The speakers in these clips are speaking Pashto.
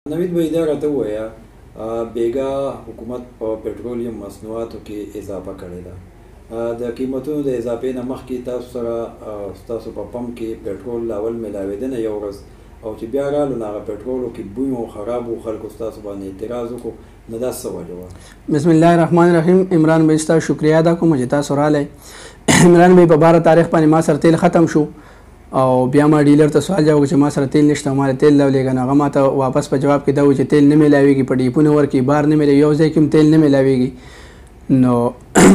نوید بھائی دا راته ووایه بیګا حکومت په پټرولیم مصنوعاتو کې اضافه کړې ده. د قیمتونو د اضافې نه مخکې تاسو سره ستاسو په پمپ کې پټرول لاول میلاوېده یو ورځ او چې بیا رالو نو هغه پټرولو کې بوی او خراب و خلکو ستاسو باندې اعتراض وکړو نو دا څه وجه وه؟ بسم الله الرحمن الرحیم. عمران بھائی ستاسو شکریہ ادا کوم چې تاسو رالی. عمران بھائی په 12 تاریخ باندې ما سره تیل ختم شو او بیا ما ډیلر ته سوال جواب چې ما سره تیل نشته ما تیل راولېږه نو هغه ما ته واپس په جواب کې دا و چې تیل نه میلاویږي په ډیپونه ورکړي بار نه میلاوي یو ځای کې هم تیل نه میلاویږي نو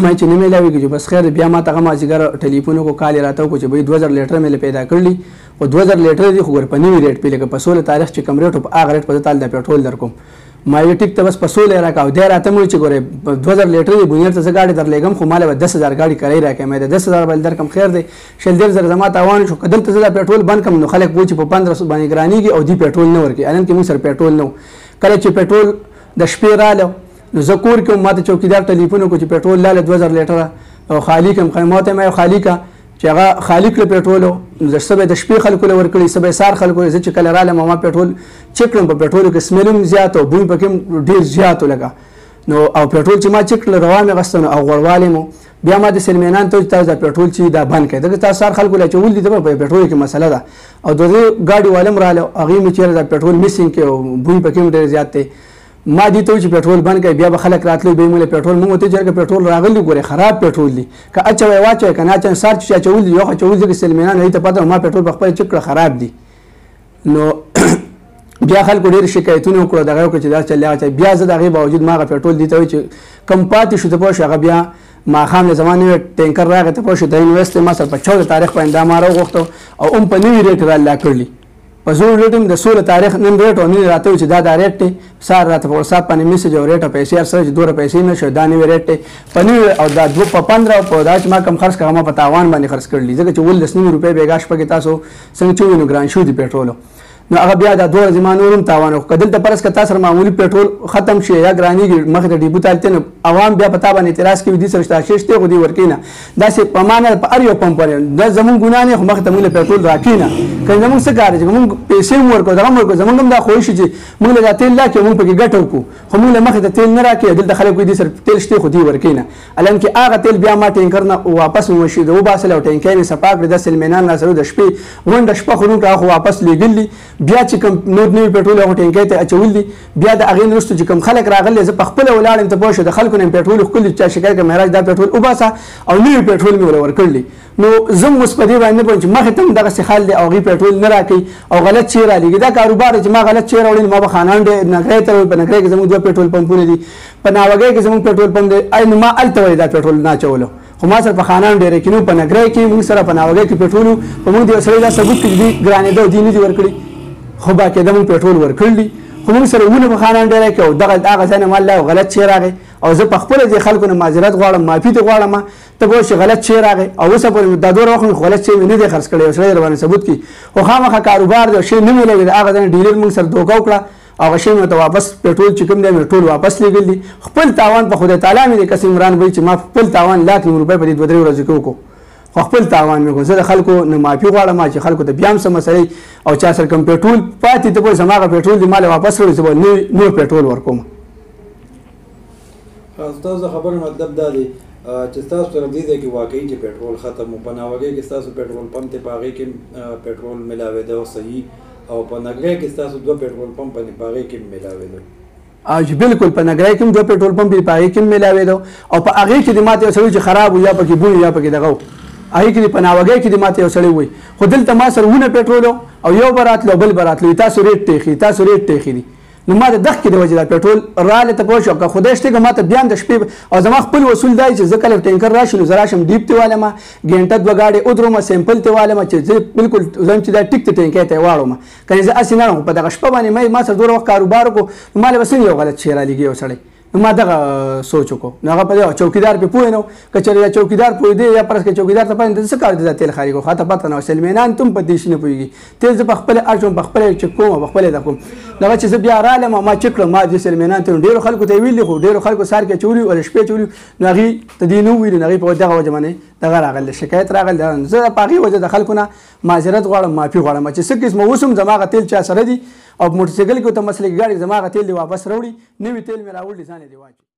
ما چې نه میلاویږي چې بس خیر بیا ما ته هغه مازدیګر ټلیفون وکړو کال یې راته وکړو چې بھائی 2000 لیټره مې پیدا کړلي خو 2000 لیټره دي خو ور په نوي ریټ پې لکه په 16 تاریخ چې کوم ریټ په هغه ریټ په تال د پټرول در کوم ما یې ټیک ته بس په 16 راکاو دی راته مې چې ګوره 2000 لیټر دی بنیر ته زه ګاډي درلېږم خو ماله 10000 ګاډي کرای راکې مې د 10000 بل درکم خیر دی شل ډیر زر زما تاوان شو کدل ته زه پټرول بند کم نو خلک وای چې په 1500 باندې ګرانیږي او دی پټرول نه ورکي الان کې موږ سره پټرول نو کله چې پټرول د شپې رااله نو زه کور کې ماته چوکیدار ټلیفون کو چې پټرول لاله 2000 لیټر او خالی کم خیمات مې خالی کا چې هغه خالق له پټرول نو سبه د شپې خلکو له ورکړي سبه سار خلکو زه چې کله رااله ما پټرول چک کړم په پټرول کې سمیلم زیات او بوی پکې ډیر زیات لګا نو او پټرول چې ما چک کړل روانه غستنه او غړواله مو بیا ما د سلمینان ته تاسو د پټرول چې دا بند کړه دغه تاسو سار خلکو له چول دي په پټرول کې مسله ده او دغه ګاډي والم رااله هغه می چیرې د پټرول میسینګ کې او بوی پکې ډیر زیات دی ما دي ته چې پټرول بند کړي بیا به خلک راتلو به موږ پټرول موږ ته چې پټرول راغلی ګوره خراب پټرول دي که اچوي واچوي کنه چې سار چې چول دي یو چول دي سلمینان هي ته پته ما پټرول بخپل چکړه خراب دي نو بیا خلکو ډیر شکایتونه وکړو دغه چې دا چلیا بیا زه دغه باوجود ما پټرول دي ته چې کم پاتې شو ته پوه شغه بیا ما خام له زمانه ټینکر راغی ته پوه شو د یونیورسيټي ما سره په 14 تاریخ باندې دا مارو غوښتو او هم په نوی ریټ را لا کړلی په زور ریټم د 16 تاریخ نن ریټ او نن راته چې دا ریټ ته سار راته په واتساپ باندې میسج او ریټ پیسې سره دوه پیسې نشو دا نوی ریټ په نوی او دا 2 په 15 په دا چې ما کم خرڅ کړم په تاوان باندې خرڅ کړلی ځکه چې 19 روپے بیګاش پکې تاسو څنګه چوینو ګران شو دی پټرول نو هغه بیا دا دوه زمانورم تاوان کدل ته پرس کتا سره معمولی پټرول ختم شي یا ګرانیږي مخ ته ډیبو تالته نو عوام بیا پتا باندې اعتراض کوي دي سره شته غو دي ورکینه دا سه پمانه په اریو پمپ دا زمون ګنا نه مخ ته موږ پټرول راکینه کله زمون څه کار چې موږ پیسې ورکو دا موږ زمون دا خوښ چې موږ لا تیل لا کې موږ پکې ګټو کو خو موږ مخ ته تیل نه راکې دلته خلک دي سره تیل شته خو دي ورکینه الان کې هغه تیل بیا ما ټینکر نه واپس وشي دو باسل او ټینکر نه سپاک د سلمینان نه سره د شپې غونډه شپه خونو کا واپس لګلی بیا چې کوم نور نوی پټرول او ټینکر ته اچول دي بیا د اغین رستو چې کوم خلک راغلي زه په خپل ولاړم ته پوښه د خلکو نه پټرول خپل چا شکایت کوي مهراج دا پټرول او باسه او نوی پټرول مې ورکړلی نو زم مسپدی باندې پوه چې مخه تم دغه سخال دی او غي پټرول نه راکې او غلط چیر علیږي دا کاروبار چې ما غلط چیر وړل ما به خانان دې نګړې ته په نګړې کې زموږ دوه پټرول پمپونه دي په ناوګي کې زموږ پټرول پمپ دی اې نو ما الته دا پټرول نه چولو خو ما سره په خانان ډېر کینو په نګړې کې موږ سره په ناوګي کې پټرول په موږ دې سره دا ثبوت کې ګرانې دوه دي نه دي ورکړي خو با کې دمو پټرول ورکړلی خو موږ سره ونه په خانان ډیر کې او دغه هغه ځنه مال له غلط شي راغی او زه په خپل دي خلکو نه معذرت غواړم معافي ته غواړم ته به شي غلط شي راغی او اوس په دا دوه وخت غلط شي نه دي خرڅ کړي او سره روانه ثبوت کی خو خامخا کاروبار دی شي نه ملي هغه ځنه ډیلر موږ سره دوکا وکړه او شي ته واپس پټرول چې کوم دی ټول واپس لګل خپل تاوان په خدای تعالی مې قسم عمران وای چې ما خپل تاوان لاک روپے په دې 2 ورځې کې خو خپل تاوان مې کو زه د خلکو نه معافي غواړم چې خلکو ته بیا هم څه مسئلې او چا سره کوم پټرول پاتې ته به زماغه پټرول دی مال واپس کړو چې نو پټرول ورکوم تاسو خبره مطلب دا دی چې تاسو سره دې کې واقعي چې پټرول ختم په ناوګي کې تاسو پټرول پمپ ته پاغي کې پټرول ملاوي دا صحیح او په نګړې کې تاسو دوه پټرول پمپ په پاغي کې ملاوي دا اج بالکل په نګړې کې دوه پټرول پمپ په پاغي کې ملاوي دا او په هغه کې د ماته سره چې خراب یا پکې بوی یا پکې دغه آی کې په ناوګي کې د ماته یو سړی وي خو دلته ما سره ونه پټرول او یو براتلو بل براتلو تاسو ریټ ټیخي دي نو ما د دغه کې د وجه د پټرول رااله ته پوه شو که خدای شته ما ته بیان د شپې او زما خپل وصول دی چې زه کله ټینکر راشي نو زرا شم ډیپ ته والم ګنټه دوه گاډي او درو ما سیمپل ته والم چې بالکل زم چې دا ټیک ته ټینکر ته واړم کنه زه اسینه په دغه شپه باندې ما سره دوه وخت کاروبار کو مال وسنی یو غلط شی را لګي وسړی ما دغه سوچ وکړو نو هغه په چوکیدار په پوه نه که چېرې چوکیدار پوه دی یا پرس کې چوکیدار ته پاتې څه کار دی تیل خاري کو خاطر پته نه سلمینان تم په دې شي نه پوهېږي تیل زه په خپل اچوم په خپل چک کوم په خپل د کوم دغه چې زه بیا رالم ما چک کړم ما دې سلمینان ته ډېرو خلکو ته ویلي خو ډېرو خلکو سار کې چولي او شپې چولي نو هغې ته دې نه ویلي نو هغې په دغه وجه باندې دغه راغلی شکایت راغلی زه په هغې وجه د خلکو نه معذرت غواړم معافي غواړم چې څه قسمه اوس هم زما هغه تیل چا سره دي او موټرسایکل کې ورته مسله کې ګاډي زما هغه تیل دې واپس راوړي نوي تیل مې راوړي ځان یې دې واچوي